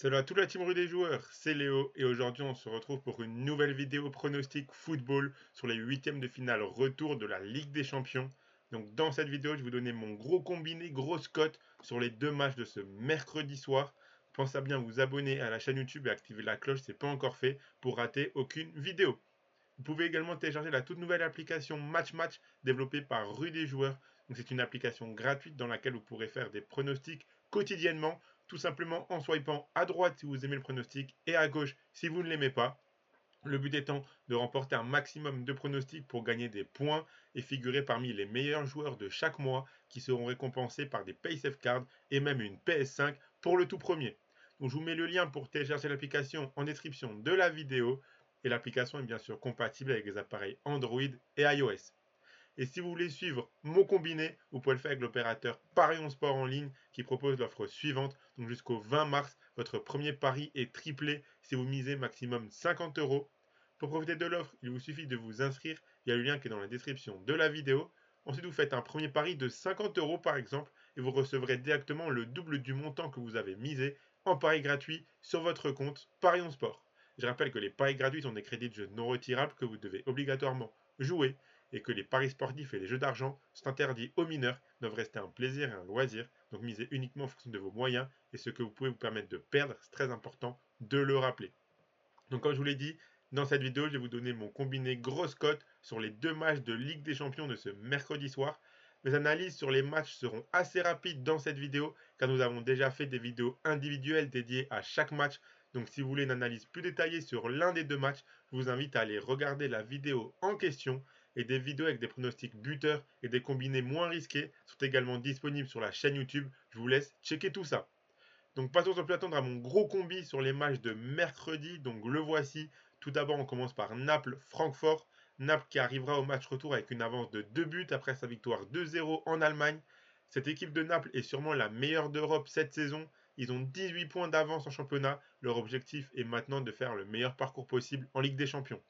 Salut à toute la team rue des joueurs, c'est Léo et aujourd'hui on se retrouve pour une nouvelle vidéo pronostic football sur les huitièmes de finale retour de la Ligue des Champions. Donc dans cette vidéo je vais vous donner mon gros combiné, grosse cote sur les deux matchs de ce mercredi soir. Pensez à bien vous abonner à la chaîne YouTube et activer la cloche si ce n'est pas encore fait pour rater aucune vidéo. Vous pouvez également télécharger la toute nouvelle application Match Match développée par Rue des Joueurs. Donc c'est une application gratuite dans laquelle vous pourrez faire des pronostics quotidiennement, tout simplement en swipant à droite si vous aimez le pronostic et à gauche si vous ne l'aimez pas. Le but étant de remporter un maximum de pronostics pour gagner des points et figurer parmi les meilleurs joueurs de chaque mois qui seront récompensés par des PaySafe Cards et même une PS5 pour le tout premier. Donc je vous mets le lien pour télécharger l'application en description de la vidéo et l'application est bien sûr compatible avec les appareils Android et iOS. Et si vous voulez suivre mon combiné, vous pouvez le faire avec l'opérateur Parion Sport en ligne qui propose l'offre suivante. Donc jusqu'au 20 mars, votre premier pari est triplé si vous misez maximum 50 euros. Pour profiter de l'offre, il vous suffit de vous inscrire via le lien qui est dans la description de la vidéo. Ensuite, vous faites un premier pari de 50 euros par exemple et vous recevrez directement le double du montant que vous avez misé en pari gratuit sur votre compte Parion Sport. Je rappelle que les paris gratuits sont des crédits de jeu non retirables que vous devez obligatoirement jouer et que les paris sportifs et les jeux d'argent sont interdits aux mineurs, doivent rester un plaisir et un loisir, donc misez uniquement en fonction de vos moyens et ce que vous pouvez vous permettre de perdre, c'est très important de le rappeler. Donc comme je vous l'ai dit, dans cette vidéo, je vais vous donner mon combiné grosse cote sur les deux matchs de Ligue des Champions de ce mercredi soir. Mes analyses sur les matchs seront assez rapides dans cette vidéo car nous avons déjà fait des vidéos individuelles dédiées à chaque match. Donc si vous voulez une analyse plus détaillée sur l'un des deux matchs, je vous invite à aller regarder la vidéo en question et des vidéos avec des pronostics buteurs et des combinés moins risqués sont également disponibles sur la chaîne YouTube. Je vous laisse checker tout ça. Donc passons sans plus attendre à mon gros combi sur les matchs de mercredi. Donc le voici. Tout d'abord, on commence par Naples-Francfort. Naples qui arrivera au match retour avec une avance de 2 buts après sa victoire 2-0 en Allemagne. Cette équipe de Naples est sûrement la meilleure d'Europe cette saison. Ils ont 18 points d'avance en championnat. Leur objectif est maintenant de faire le meilleur parcours possible en Ligue des Champions.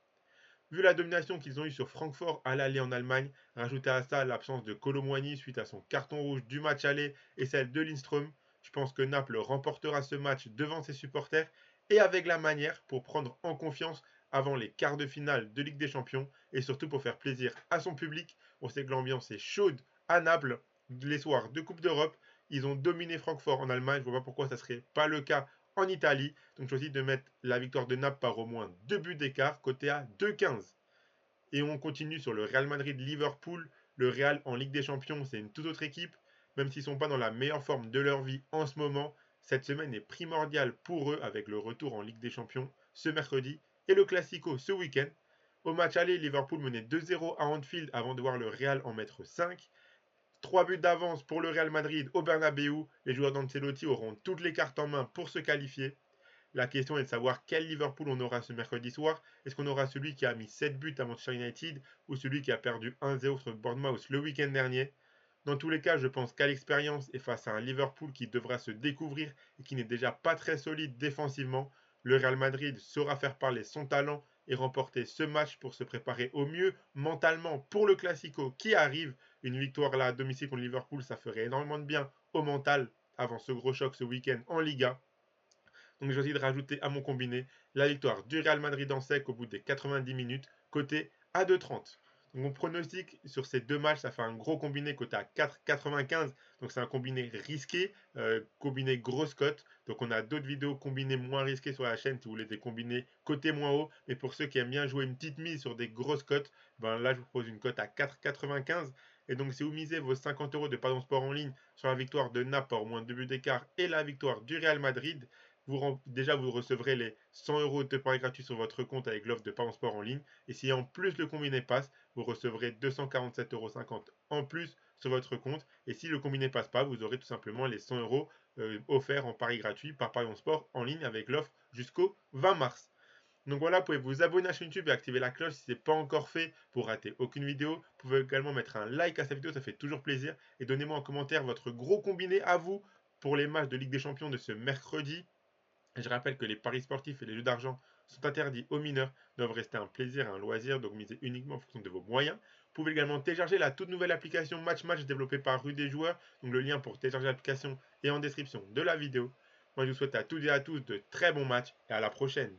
Vu la domination qu'ils ont eue sur Francfort à l'aller en Allemagne, rajoutez à ça l'absence de Kolo Muani suite à son carton rouge du match aller et celle de Lindström, je pense que Naples remportera ce match devant ses supporters et avec la manière pour prendre en confiance avant les quarts de finale de Ligue des Champions et surtout pour faire plaisir à son public. On sait que l'ambiance est chaude à Naples les soirs de Coupe d'Europe. Ils ont dominé Francfort en Allemagne. Je ne vois pas pourquoi ça ne serait pas le cas en Italie. Donc je choisis de mettre la victoire de Naples par au moins 2 buts d'écart, côté à 2,15. Et on continue sur le Real Madrid-Liverpool. Le Real en Ligue des Champions, c'est une toute autre équipe. Même s'ils ne sont pas dans la meilleure forme de leur vie en ce moment, cette semaine est primordiale pour eux avec le retour en Ligue des Champions ce mercredi et le Classico ce week-end. Au match aller, Liverpool menait 2-0 à Anfield avant de voir le Real en mettre 5. 3 buts d'avance pour le Real Madrid au Bernabeu. Les joueurs d'Ancelotti auront toutes les cartes en main pour se qualifier. La question est de savoir quel Liverpool on aura ce mercredi soir. Est-ce qu'on aura celui qui a mis 7 buts à Manchester United ou celui qui a perdu 1-0 sur Bournemouth le week-end dernier? Dans tous les cas, je pense qu'à l'expérience et face à un Liverpool qui devra se découvrir et qui n'est déjà pas très solide défensivement, le Real Madrid saura faire parler son talent et remporter ce match pour se préparer au mieux mentalement pour le Classico qui arrive. Une victoire là à domicile contre Liverpool, ça ferait énormément de bien au mental avant ce gros choc ce week-end en Liga. Donc j'ai choisi de rajouter à mon combiné la victoire du Real Madrid en sec au bout des 90 minutes, côté à 2,30. Donc mon pronostic sur ces deux matchs, ça fait un gros combiné côté à 4,95. Donc c'est un combiné risqué, combiné grosse cote. Donc on a d'autres vidéos combinées moins risquées sur la chaîne si vous voulez des combinés côté moins haut. Mais pour ceux qui aiment bien jouer une petite mise sur des grosses cotes, ben là je vous propose une cote à 4,95. Et donc si vous misez vos 50 euros de Pardon Sport en ligne sur la victoire de Naples par au moins 2 buts d'écart et la victoire du Real Madrid, déjà vous recevrez les 100 euros de paris gratuits sur votre compte avec l'offre de Parion Sport en ligne. Et si en plus le combiné passe, vous recevrez 247,50 euros en plus sur votre compte. Et si le combiné passe pas, vous aurez tout simplement les 100 euros offerts en paris gratuit par Parion Sport en ligne avec l'offre jusqu'au 20 mars. Donc voilà, vous pouvez vous abonner à la chaîne YouTube et activer la cloche si ce n'est pas encore fait pour rater aucune vidéo. Vous pouvez également mettre un like à cette vidéo, ça fait toujours plaisir. Et donnez-moi en commentaire votre gros combiné à vous pour les matchs de Ligue des Champions de ce mercredi. Je rappelle que les paris sportifs et les jeux d'argent sont interdits aux mineurs, doivent rester un plaisir et un loisir, donc misez uniquement en fonction de vos moyens. Vous pouvez également télécharger la toute nouvelle application Match Match développée par Rue des Joueurs, donc le lien pour télécharger l'application est en description de la vidéo. Moi, je vous souhaite à toutes et à tous de très bons matchs et à la prochaine.